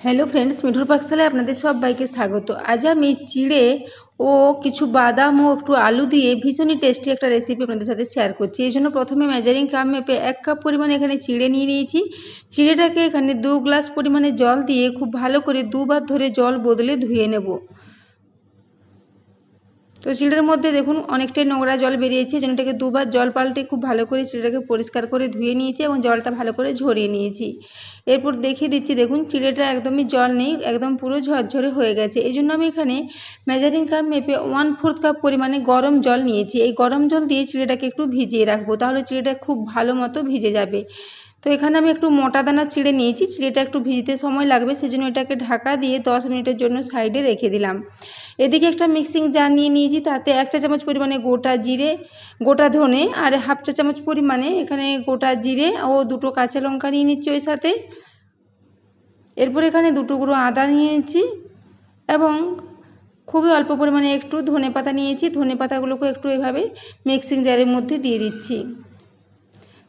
Hello friends, মিঠুর পাকশালায় আপনাদের সবাইকে স্বাগত। আজ আমি চিড়ে ও কিছু বাদাম ও একটু আলু দিয়ে ভীষণই টেস্টি একটা রেসিপি আপনাদের সাথে শেয়ার করছি। এই জন্য প্রথমে মেজারিং কাপ মেপে 1 কাপ পরিমাণে এখানে চিড়ে নিয়ে নিয়েছি। চিড়েটাকে এখানে 2 গ্লাস পরিমাণে জল দিয়ে খুব ভালো করে দুবার ধরে জল বদলে ধুয়ে নেব। তো চিড়ের মধ্যে দেখুন অনেকটাই নোংরা জল বেরিয়েছে, এই জন্য এটাকে দুবার জল পাল্টে খুব ভালো করে চিড়েটাকে পরিষ্কার করে ধুয়ে নিয়েছি এবং জলটা ভালো করে ঝরিয়ে নিয়েছি। এরপর দেখিয়ে দিচ্ছি, দেখুন চিড়েটা একদমই জল নেই, একদম পুরো ঝরঝরে হয়ে গেছে। এই জন্য আমি এখানে মেজারিং কাপ মেপে 1/4 কাপ পরিমাণে গরম জল নিয়েছি। এই গরম জল দিয়ে চিড়েটাকে একটু ভিজিয়ে রাখবো, তাহলে চিড়েটা খুব ভালো মতো ভিজে যাবে। তো এখানে আমি একটু মোটা দানার চিড়ে নিয়েছি, চিড়েটা একটু ভিজতে সময় লাগবে, সেজন্য এটাকে ঢাকা দিয়ে 10 মিনিটের জন্য সাইডে রেখে দিলাম। এদিকে একটা মিক্সিং জার নিয়ে নিয়েছি, তাতে 1 চা চামচ পরিমাণে গোটা জিরে, গোটা ধনে আর 1/2 চা চামচ পরিমাণে এখানে গোটা জিরে ও 2টো কাঁচা লঙ্কা নিয়ে নিচ্ছি ওই সাথে। এরপর এখানে 2 টুকরো আদা নিয়ে নিচ্ছি এবং খুবই অল্প পরিমাণে একটু ধনে পাতা নিয়েছি। ধনে পাতাগুলোকে একটু এভাবে মিক্সিং জারের মধ্যে দিয়ে দিচ্ছি।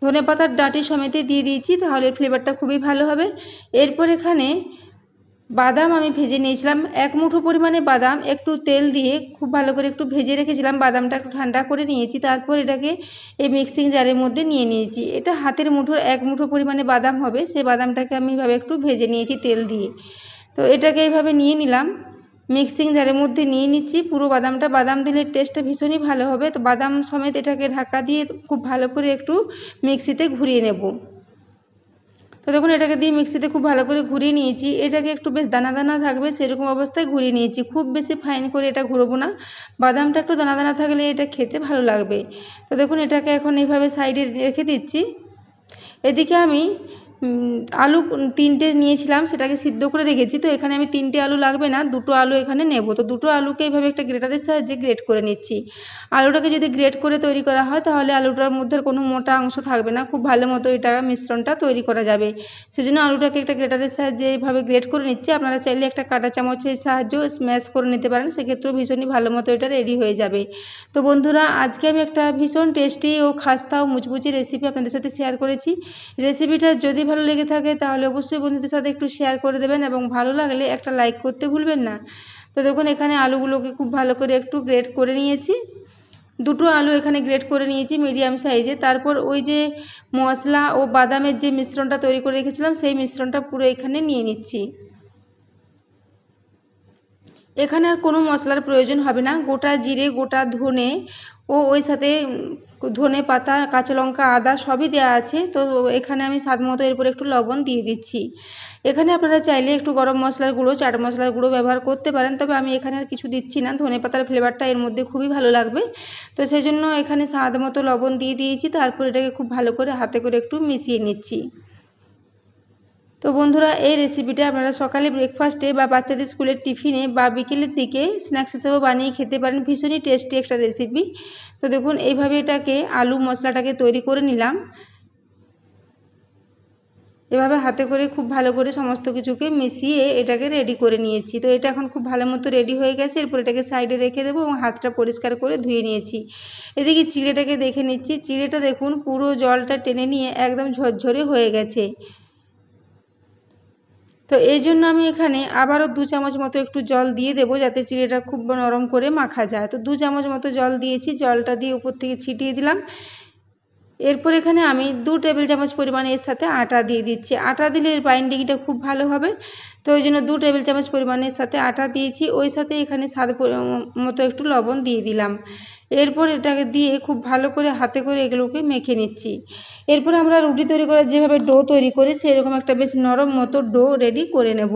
ধনে পাতার ডাঁটি সমেত দিয়ে দিয়েছি, তাহলে ফ্লেভারটা খুবই ভালো হবে। এরপর এখানে বাদাম আমি ভেজে নিয়েছিলাম, 1 মুঠো পরিমাণে বাদাম একটু তেল দিয়ে খুব ভালো করে একটু ভেজে রেখেছিলাম। বাদামটা একটু ঠান্ডা করে নিয়েছি, তারপর এটাকে এই মিক্সিং জারের মধ্যে নিয়ে নিয়েছি। এটা হাতের মুঠোর 1 মুঠো পরিমাণে বাদাম হবে, সেই বাদামটাকে আমি এইভাবে একটু ভেজে নিয়েছি তেল দিয়ে। তো এটাকে এইভাবে নিয়ে নিলাম, মিক্সিং জারের মধ্যে নিয়ে নিচ্ছি পুরো বাদামটা। বাদাম দিলে টেস্টটা ভীষণই ভালো হবে। তো বাদাম সমেত এটাকে ঢাকা দিয়ে খুব ভালো করে একটু মিক্সিতে ঘুরিয়ে নেব। তো দেখুন এটাকে দিয়ে মিক্সিতে খুব ভালো করে ঘুরিয়ে নিয়েছি। এটাকে একটু বেশ দানা দানা থাকবে সেরকম অবস্থায় ঘুরিয়ে নিয়েছি, খুব বেশি ফাইন করে এটা ঘুরবো না। বাদামটা একটু দানা দানা থাকলে এটা খেতে ভালো লাগবে। তো দেখুন এটাকে এখন এইভাবে সাইডে রেখে দিচ্ছি। এদিকে আমি আলু 3টে নিয়েছিলাম, সেটাকে সিদ্ধ করে রেখেছি। তো এখানে আমি 3টে আলু লাগবে না, 2টো আলু এখানে নেব। তো 2টো আলুকে এইভাবে একটা গ্রেটারের সাহায্যে গ্রেট করে নিচ্ছি। আলুটাকে যদি গ্রেট করে তৈরি করা হয় তাহলে আলুটার মধ্যে কোনো মোটা অংশ থাকবে না, খুব ভালো মতো এটা মিশ্রণটা তৈরি করা যাবে। সেজন্য আলুটাকে একটা গ্রেটারের সাহায্যে এইভাবে গ্রেট করে নিচ্ছি। আপনারা চাইলে একটা কাঁটা চামচের সাহায্যেও স্ম্যাশ করে নিতে পারেন, সেক্ষেত্রেও ভীষণই ভালো মতো এটা রেডি হয়ে যাবে। তো বন্ধুরা, আজকে আমি একটা ভীষণ টেস্টি ও খাস্তা ও মুচমুচে রেসিপি আপনাদের সাথে শেয়ার করেছি। রেসিপিটা যদি ভালো লেগে থাকে তাহলে অবশ্যই বন্ধুদের সাথে একটু শেয়ার করে দেবেন এবং ভালো লাগলে একটা লাইক করতে ভুলবেন না। তো দেখুন এখানে আলুগুলোকে খুব ভালো করে একটু গ্রেট করে নিয়েছি। 2টো আলু এখানে গ্রেট করে নিয়েছি মিডিয়াম সাইজে। তারপর ওই যে মশলা ও বাদামের যে মিশ্রণটা তৈরি করে রেখেছিলাম সেই মিশ্রণটা পুরো এখানে নিয়ে নিচ্ছি। এখানে আর কোনো মশলার প্রয়োজন হবে না। গোটা জিরে, গোটা ধনে ও ওই সাথে ধনে পাতা, কাঁচা লঙ্কা, আদা সবই দেওয়া আছে। তো এখানে আমি স্বাদ মতো এরপর একটু লবণ দিয়ে দিচ্ছি। এখানে আপনারা চাইলে একটু গরম মশলার গুঁড়ো, চাট মশলার গুঁড়ো ব্যবহার করতে পারেন, তবে আমি এখানে আর কিছু দিচ্ছি না। ধনে পাতার ফ্লেভারটা এর মধ্যে খুবই ভালো লাগবে। তো সেই জন্য এখানে স্বাদ মতো লবণ দিয়ে দিয়েছি। তারপর এটাকে খুব ভালো করে হাতে করে একটু মিশিয়ে নিচ্ছি। তো বন্ধুরা, এই রেসিপিটা আপনারা সকালে ব্রেকফাস্টে বা বাচ্চাদের স্কুলের টিফিনে বা বিকেলের দিকে স্ন্যাক্স হিসেবেও বানিয়ে খেতে পারেন। ভীষণই টেস্টি একটা রেসিপি। তো দেখুন এইভাবে এটাকে আলু মশলাটাকে তৈরি করে নিলাম। এভাবে হাতে করে খুব ভালো করে সমস্ত কিছুকে মিশিয়ে এটাকে রেডি করে নিয়েছি। তো এটা এখন খুব ভালো মতো রেডি হয়ে গেছে। এরপর এটাকে সাইডে রেখে দেবো এবং হাতটা পরিষ্কার করে ধুয়ে নিয়েছি। এদিকে চিড়েটাকে দেখে নিচ্ছি। চিড়েটা দেখুন পুরো জলটা টেনে নিয়ে একদম ঝরঝরে হয়ে গেছে। তো এই জন্য আমি এখানে আবারও 2 চামচ মতো একটু জল দিয়ে দেবো, যাতে চিড়েটা খুব নরম করে মাখা যায়। তো 2 চামচ মতো জল দিয়েছি, জলটা দিয়ে উপর থেকে ছিটিয়ে দিলাম। এরপর এখানে আমি 2 টেবিল চামচ পরিমাণে এর সাথে আটা দিয়ে দিচ্ছি। আটা দিলে এর বাইন্ডিংটা খুব ভালো হবে। তো ওই জন্য 2 টেবিল চামচ পরিমাণের সাথে আটা দিয়েছি। ওই সাথে এখানে স্বাদ মতো একটু লবণ দিয়ে দিলাম। এরপর এটাকে দিয়ে খুব ভালো করে হাতে করে এগুলোকে মেখে নিচ্ছি। এরপর আমরা রুটি তৈরি করার যেভাবে ডো তৈরি করি সেরকম একটা বেশ নরম মতো ডো রেডি করে নেব।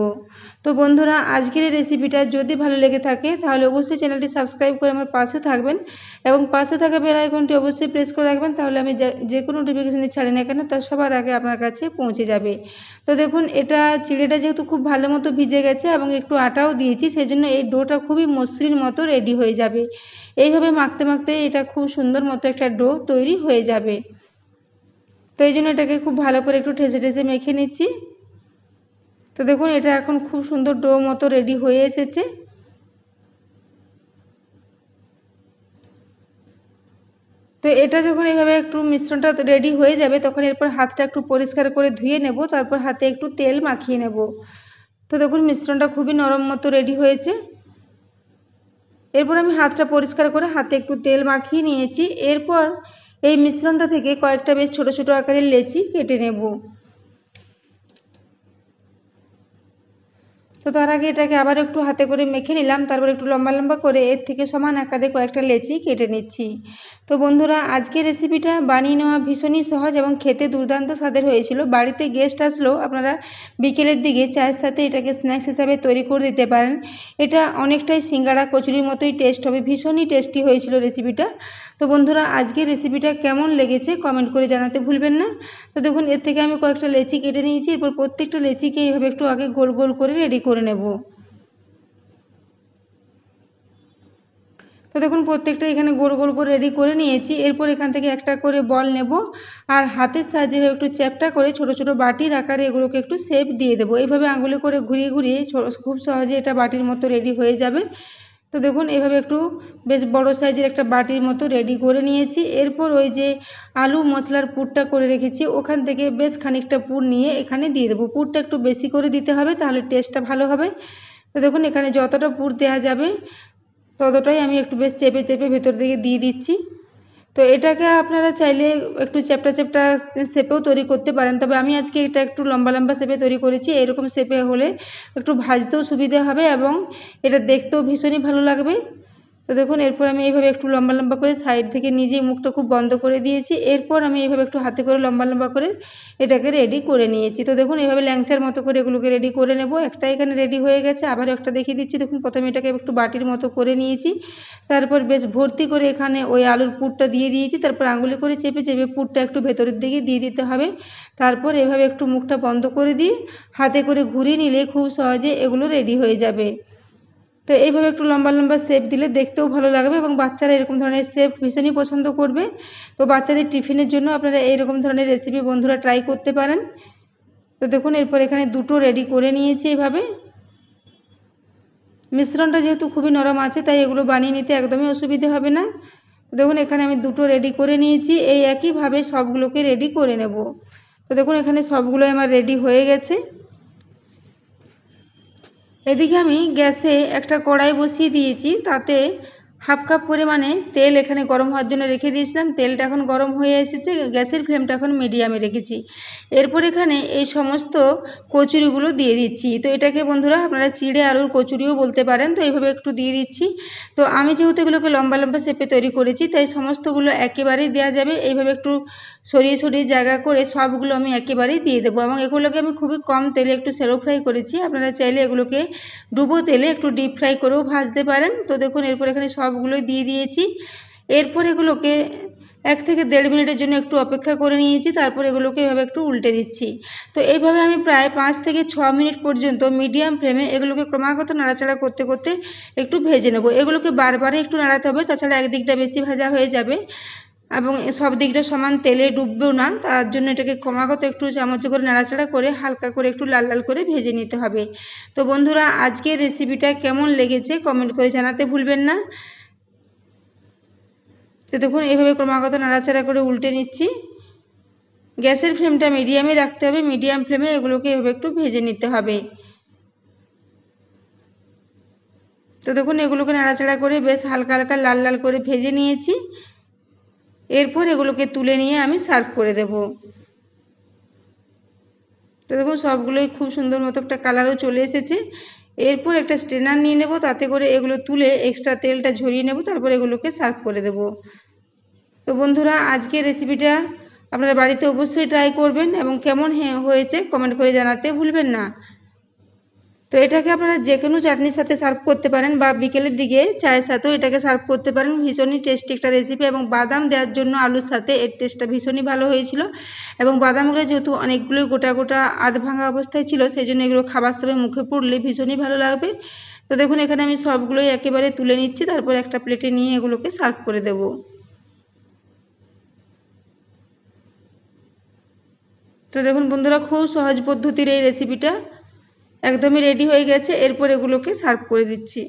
তো বন্ধুরা, আজকের এই রেসিপিটা যদি ভালো লেগে থাকে তাহলে অবশ্যই চ্যানেলটি সাবস্ক্রাইব করে আমার পাশে থাকবেন এবং পাশে থাকা বেল আইকনটি অবশ্যই প্রেস করে রাখবেন, তাহলে আমি যে কোনো নোটিফিকেশান ছাড়ি না কেন তার সবার আগে আপনার কাছে পৌঁছে যাবে। তো দেখুন এটা চিড়েটা যেহেতু খুব ভালো মতো ভিজে গেছে এবং একটু আটাও দিয়েছি, সেই জন্য এই ডোটা খুবই মসৃণ মতো রেডি হয়ে যাবে। এইভাবে মাখতে মাখতে এটা খুব সুন্দর মতো একটা ডো তৈরি হয়ে যাবে। তো এই জন্য এটাকে খুব ভালো করে একটু ঠেসে ঠেসে মেখে নিচ্ছি। তো দেখুন এটা এখন খুব সুন্দর ডো মতো রেডি হয়ে এসেছে। তো এটা যখন এইভাবে একটু মিশ্রণটা রেডি হয়ে যাবে তখন এরপর হাতটা একটু পরিষ্কার করে ধুয়ে নেব, তারপর হাতে একটু তেল মাখিয়ে নেব। তো দেখুন মিশ্রণটা খুবই নরম মতো রেডি হয়েছে। এরপর আমি হাতটা পরিষ্কার করে হাতে একটু তেল মাখিয়ে নিয়েছি। এরপর এই মিশ্রণটা থেকে কয়েকটা বেশ ছোট ছোট আকারের লেচি কেটে নেব। তো তার আগে এটাকে আবার একটু হাতে করে মেখে নিলাম, তারপর একটু লম্বা লম্বা করে এর থেকে সমান আকারে কয়েকটা লেচি কেটে নিচ্ছি। তো বন্ধুরা, আজকের রেসিপিটা বানিয়ে নেওয়া ভীষণই সহজ এবং খেতে দুর্দান্ত স্বাদের হয়েছিল। বাড়িতে গেস্ট আসলেও আপনারা বিকেলের দিকে চায়ের সাথে এটাকে স্ন্যাক্স হিসাবে তৈরি করে দিতে পারেন। এটা অনেকটাই সিঙ্গাড়া কচুরির মতোই টেস্ট হবে, ভীষণই টেস্টি হয়েছিল রেসিপিটা। তো বন্ধুরা, আজকের রেসিপিটা কেমন লেগেছে কমেন্ট করে জানাতে ভুলবেন না। তো দেখুন এর থেকে আমি কয়েকটা লেচি কেটে নিয়েছি। এরপর প্রত্যেকটা লেচিকে এইভাবে একটু আগে গোল গোল করে রেডি করে নেব। তো দেখুন প্রত্যেকটা এখানে গোল গোল করে রেডি করে নিয়েছি। এরপর এখান থেকে একটা করে বল নেব আর হাতের সাহায্যে একটু চ্যাপ্টা করে ছোট ছোট বাটির আকারে এগুলোকে একটু শেপ দিয়ে দেবো। এইভাবে আঙুলে করে ঘুরিয়ে ঘুরিয়ে খুব সহজে এটা বাটির মতো রেডি হয়ে যাবে। তো দেখুন এভাবে একটু বেশ বড় সাইজের একটা বাটির মতো রেডি করে নিয়েছি। এরপর ওই যে আলু মশলার পুরটা করে রেখেছি ওখান থেকে বেশ খানিকটা পুর নিয়ে এখানে দিয়ে দেবো। পুরটা একটু বেশি করে দিতে হবে, তাহলে টেস্টটা ভালো হবে। তো দেখুন এখানে যতটা পুর দেওয়া যাবে ততটাই আমি একটু বেশ চেপে চেপে ভেতর দিকে দিয়ে দিচ্ছি। তো এটাকে আপনারা চাইলে একটু চ্যাপ্টা চ্যাপ্টা শেপেও তৈরি করতে পারেন, তবে আমি আজকে এটা একটু লম্বা লম্বা শেপে তৈরি করেছি। এরকম শেপে হলে একটু ভাজতেও সুবিধা হবে এবং এটা দেখতেও ভীষণই ভালো লাগবে। তো দেখুন এরপর আমি এইভাবে একটু লম্বা লম্বা করে সাইড থেকে নিজেই মুখটা খুব বন্ধ করে দিয়েছি। এরপর আমি এইভাবে একটু হাতে করে লম্বা লম্বা করে এটাকে রেডি করে নিয়েছি। তো দেখুন এইভাবে ল্যাংচার মতো করে এগুলোকে রেডি করে নেব। একটা এখানে রেডি হয়ে গেছে, আবার একটা দেখিয়ে দিচ্ছি। দেখুন প্রথমে এটাকে একটু বাটির মতো করে নিয়েছি, তারপর বেশ ভর্তি করে এখানে ওই আলুর পুরটা দিয়ে দিয়েছি। তারপর আঙুলে করে চেপে চেপে পুরটা একটু ভেতরের দিকে দিয়ে দিতে হবে। তারপর এভাবে একটু মুখটা বন্ধ করে দিয়ে হাতে করে ঘুরিয়ে নিলে খুব সহজে এগুলো রেডি হয়ে যাবে। তো এইভাবে একটু লম্বা লম্বা শেপ দিলে দেখতেও ভালো লাগবে এবং বাচ্চারা এরকম ধরনের শেপ ভীষণই পছন্দ করবে। তো বাচ্চাদের টিফিনের জন্য আপনারা এইরকম ধরনের রেসিপি বন্ধুরা ট্রাই করতে পারেন। তো দেখুন এরপর এখানে দুটো রেডি করে নিয়েছি। এইভাবে মিশ্রণটা যেহেতু খুবই নরম আছে তাই এগুলো বানিয়ে নিতে একদমই অসুবিধে হবে না। তো দেখুন এখানে আমি দুটো রেডি করে নিয়েছি, এই একইভাবে সবগুলোকে রেডি করে নেব। তো দেখুন এখানে সবগুলো আমার রেডি হয়ে গেছে। এদিকে আমি গ্যাসে একটা কড়াই বসিয়ে দিয়েছি, তাতে হাফ কাপ পরিমাণে তেল এখানে গরম হওয়ার জন্য রেখে দিয়েছিলাম। তেলটা এখন গরম হয়ে এসেছে, গ্যাসের ফ্লেমটা এখন মিডিয়ামে রেখেছি। এরপর এখানে এই সমস্ত কচুরিগুলো দিয়ে দিচ্ছি। তো এটাকে বন্ধুরা আপনারা চিড়ে আলুর কচুরিও বলতে পারেন। তো এইভাবে একটু দিয়ে দিচ্ছি। তো আমি যেহেতু এগুলোকে লম্বা লম্বা শেপে তৈরি করেছি তাই সমস্তগুলো একেবারেই দেওয়া যাবে। এইভাবে একটু সরিয়ে সরিয়ে জায়গা করে সবগুলো আমি একেবারেই দিয়ে দেবো এবং এগুলোকে আমি খুবই কম তেলে একটু শ্যালো ফ্রাই করেছি। আপনারা চাইলে এগুলোকে ডুবো তেলে একটু ডিপ ফ্রাই করেও ভাজতে পারেন। তো দেখুন এরপর এখানে সবগুলোই দিয়ে দিয়েছি। এরপর এগুলোকে 1 থেকে 1.5 মিনিটের জন্য একটু অপেক্ষা করে নিয়েছি। তারপর এগুলোকে এভাবে একটু উল্টে দিচ্ছি। তো এইভাবে আমি প্রায় 5 থেকে 6 মিনিট পর্যন্ত মিডিয়াম ফ্লেমে এগুলোকে ক্রমাগত নাড়াচাড়া করতে করতে একটু ভেজে নেব। এগুলোকে বারবারই একটু নাড়াতে হবে, তাছাড়া একদিকটা বেশি ভাজা হয়ে যাবে এবং সব দিকটা সমান তেলে ডুববেও না। তার জন্য এটাকে ক্রমাগত একটু চামচে করে নাড়াচাড়া করে হালকা করে একটু লাল লাল করে ভেজে নিতে হবে। তো বন্ধুরা, আজকের রেসিপিটা কেমন লেগেছে কমেন্ট করে জানাতে ভুলবেন না। তো দেখুন এইভাবে ক্রমাগত নাড়াচাড়া করে উল্টে নিচ্ছি। গ্যাসের ফ্লেমটা মিডিয়ামে রাখতে হবে, মিডিয়াম ফ্লেমে এগুলোকে এভাবে একটু ভেজে নিতে হবে। তো দেখুন এগুলোকে নাড়াচাড়া করে বেশ হালকা হালকা লাল লাল করে ভেজে নিয়েছি। এরপর এগুলোকে তুলে নিয়ে আমি সার্ভ করে দেব। তো দেখুন সবগুলোই খুব সুন্দর মতো একটা কালারও চলে এসেছে। এরপর একটা স্ট্রেনার নিয়ে নেব, তাতে করে এগুলো তুলে এক্সট্রা তেলটা ঝরিয়ে নেব, তারপর এগুলোকে সার্ভ করে দেব। তো বন্ধুরা, আজকের রেসিপিটা আপনারা বাড়িতে অবশ্যই ট্রাই করবেন এবং কেমন হয়েছে কমেন্ট করে জানাতে ভুলবেন না। তো এটাকে আপনারা যে কোনো চাটনির সাথে সার্ভ করতে পারেন বা বিকেলের দিকে চায়ের সাথেও এটাকে সার্ভ করতে পারেন। ভীষণই টেস্টি একটা রেসিপি এবং বাদাম দেওয়ার জন্য আলুর সাথে এর টেস্টটা ভীষণই ভালো হয়েছিল এবং বাদামগুলো যেহেতু অনেকগুলোই গোটা গোটা আধ ভাঙা অবস্থায় ছিল সেই জন্য এগুলো খাবার সময় মুখে পড়লে ভীষণই ভালো লাগবে। তো দেখুন এখানে আমি সবগুলোই একেবারে তুলে নিচ্ছি, তারপর একটা প্লেটে নিয়ে এগুলোকে সার্ভ করে দেব। তো দেখুন বন্ধুরা, খুব সহজ পদ্ধতির এই রেসিপিটা একদমই রেডি হয়ে গেছে। এরপর এগুলোকে সার্ভ করে দিচ্ছি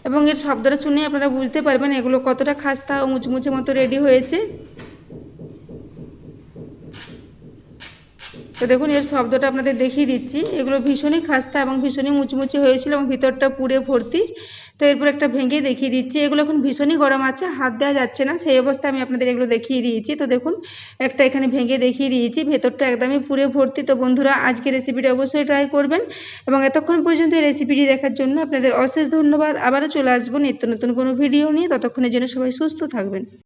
এবং এর শব্দটা শুনে আপনারা বুঝতে পারবেন এগুলো কতটা খাস্তা ও মুচমুচে মতো রেডি হয়েছে। তো দেখুন এর শব্দটা আপনাদের দেখিয়ে দিচ্ছি। এগুলো ভীষণই খাস্তা এবং ভীষণই মুচমুচে হয়েছিল এবং ভিতরটা পুড়ে ভর্তি। তো এরপর একটা ভেঙে দেখিয়ে দিচ্ছি। এগুলো এখন ভীষণই গরম আছে, হাত দেওয়া যাচ্ছে না, সেই অবস্থায় আমি আপনাদের এগুলো দেখিয়ে দিয়েছি। তো দেখুন একটা এখানে ভেঙে দেখিয়ে দিয়েছি, ভেতরটা একদমই পুড়ে ভর্তি। তো বন্ধুরা আজকে রেসিপিটা অবশ্যই ট্রাই করবেন এবং এতক্ষণ পর্যন্ত এই রেসিপিটি দেখার জন্য আপনাদের অশেষ ধন্যবাদ। আবারও চলে আসবো নিত্য নতুন কোনো ভিডিও নিয়ে, ততক্ষণের জন্য সবাই সুস্থ থাকবেন।